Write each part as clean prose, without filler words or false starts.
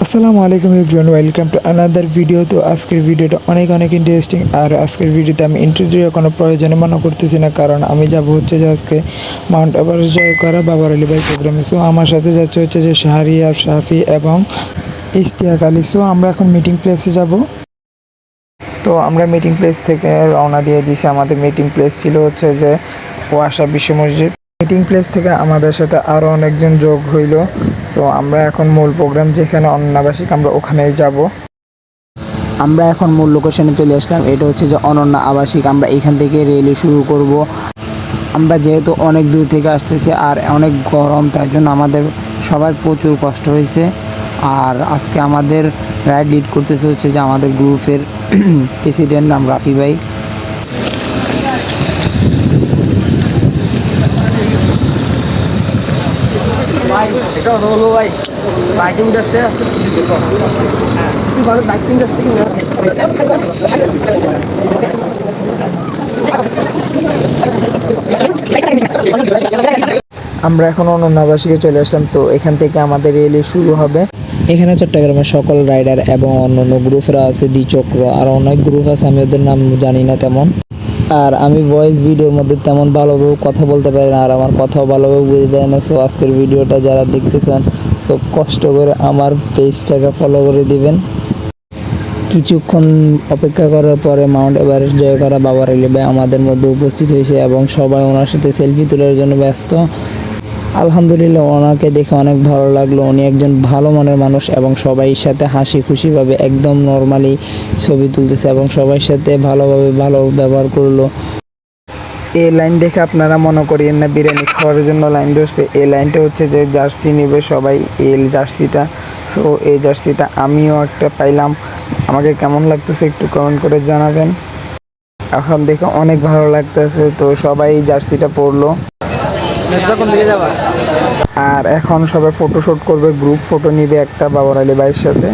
আসসালামু আলাইকুম everyone, welcome to another video. তো আজকের ভিডিওটা অনেক ইন্টারেস্টিং। আর আজকের ভিডিওতে আমি ইন্টারভিউ কোনো প্রয়োজনে মনে করতেছি না, কারণ আমি যাব হচ্ছে যে আজকে মাউন্ট এভারেস্ট জয় করা বাবার আলী ভাই প্রোগ্রামে। সো আমার সাথে যাচ্ছে হচ্ছে যে শাহরিয়ার, শাফি এবং ইশতিয়াক আলী। সো আমরা এখন মিটিং প্লেসে যাব। তো আমরা মিটিং প্লেস থেকে রওনা দিয়ে দিছি। আমাদের মিটিং প্লেস ছিল হচ্ছে যে ওয়াসা বিশ্ব মসজিদ। মিটিং প্লেস থেকে আমাদের সাথে আরও অনেকজন যোগ হইল। সো আমরা এখন মূল প্রোগ্রাম যেখানে অনাবাসিক, আমরা ওখানেই যাব। আমরা এখন মূল লোকেশনে চলে আসলাম। এটা হচ্ছে যে অনন্য আবাসিক। আমরা এখান থেকে রেলি শুরু করব। আমরা যেহেতু অনেক দূর থেকে আসতেছি আর অনেক গরম, তাই জন্য আমাদের সবার প্রচুর কষ্ট হয়েছে। আর আজকে আমাদের রাইড লিড করতেছে হচ্ছে যে আমাদের গ্রুপের প্রেসিডেন্ট নাম রাফি ভাই। এটা হলো ভাই বাইকিং যাচ্ছে, ভালো বাইকিং যাচ্ছে কিনা। আমরা এখন অনন্যাবাসীকে চলে আসলাম। তো এখান থেকে আমাদের রেলি শুরু হবে। এখানে চট্টগ্রামের সকল রাইডার এবং অন্যান্য গ্রুপরা আছে, দ্বিচক্র আর অনেক গ্রুপ আছে, আমি ওদের নাম জানি না তেমন। আর আমি ভয়েস ভিডিওর মধ্যে তেমন ভালোভাবে কথা বলতে পারি না, আর আমার কথাও ভালোভাবে বুঝে যায় না। সো আজকের ভিডিওটা যারা দেখতেছেন, সো কষ্ট করে আমার পেজটাকে ফলো করে দিবেন। কিছুক্ষণ অপেক্ষা করার পরে মাউন্ট এভারেস্ট জয় করা বাবার আলী ভাই আমাদের মধ্যে উপস্থিত হয়েছে এবং সবাই ওনার সাথে সেলফি তোলার জন্য ব্যস্ত। আলহামদুলিল্লাহ, ওনাকে দেখে অনেক ভালো লাগলো। উনি একজন ভালো মনের মানুষ এবং সবাই সাথে হাসি খুশিভাবে একদম নর্মালি ছবি তুলতেছে এবং সবার সাথে ভালোভাবে ভালো ব্যবহার করলো। এই লাইন দেখে আপনারা মনে করিয়েন না বিরিয়ানি খাওয়ার জন্য লাইন ধরছে। এই লাইনটা হচ্ছে যে জার্সি নেবে সবাই, এই জার্সিটা। সো এই জার্সিটা আমিও একটা পাইলাম। আমাকে কেমন লাগতেছে একটু কমেন্ট করে জানাবেন। এখন দেখে অনেক ভালো লাগতেছে। তো সবাই এই জার্সিটা পরলো। আর এখন সবাই ফটোশ্যুট করবে, গ্রুপ ফটো নিবে একটা বাবার আলী ভাইয়ের সাথে।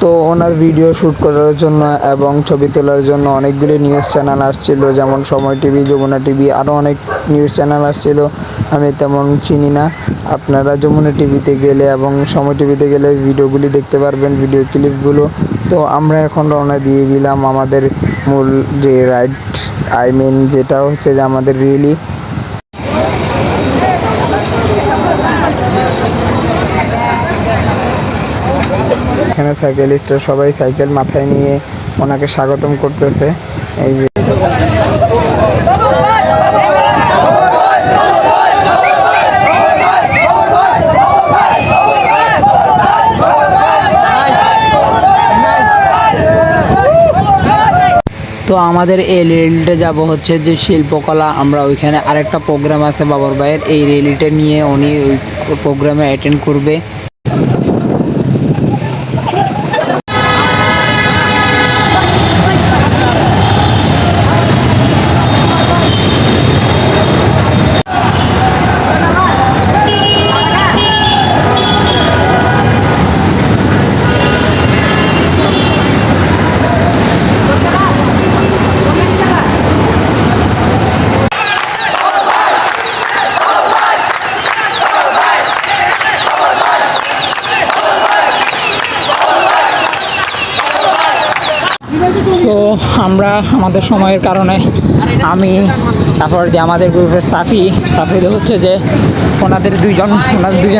তো ওনার ভিডিও শ্যুট করার জন্য এবং ছবি তোলার জন্য অনেকগুলি নিউজ চ্যানেল আসছিল, যেমন সময় টিভি, যমুনা টিভি, আরও অনেক নিউজ চ্যানেল আসছিল। আমি তেমন চিনি না। আপনারা যমুনা টিভিতে গেলে এবং সময় টিভিতে গেলে ভিডিওগুলি দেখতে পারবেন, ভিডিও ক্লিপগুলো। তো আমরা এখন রওনা দিয়ে দিলাম আমাদের মূল যে রাইড, যেটা হচ্ছে যে আমাদের রিয়েলি। এখানে সাইকেলিস্টরা সবাই সাইকেল মাথায় নিয়ে ওনাকে স্বাগতম করতেছে। এই যে তো আমাদের এই রেলিটা যাব হচ্ছে যে শিল্পকলা। আমরা ওইখানে আরেকটা প্রোগ্রাম আছে বাবার ভাইয়ের, এই রেলিটা নিয়ে উনি ওই প্রোগ্রামে অ্যাটেন্ড করবে। সো আমরা আমাদের সময়ের কারণে আমি, তারপর যে আমাদের গ্রুপের সাফি, তারপরে হচ্ছে যে ওনাদের দুজন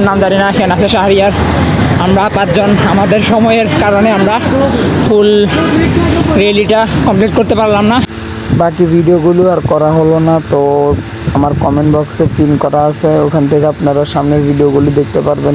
নাম জানি না, এখানে আছে শাহরিয়ার। আমরা পাঁচজন আমাদের সময়ের কারণে আমরা ফুল রেলিটা কমপ্লিট করতে পারলাম না। বাকি ভিডিওগুলো আর করা হলো না। তো আমার কমেন্ট বক্সে পিন করা আছে, ওখান থেকে আপনারা সামনের ভিডিওগুলি দেখতে পারবেন।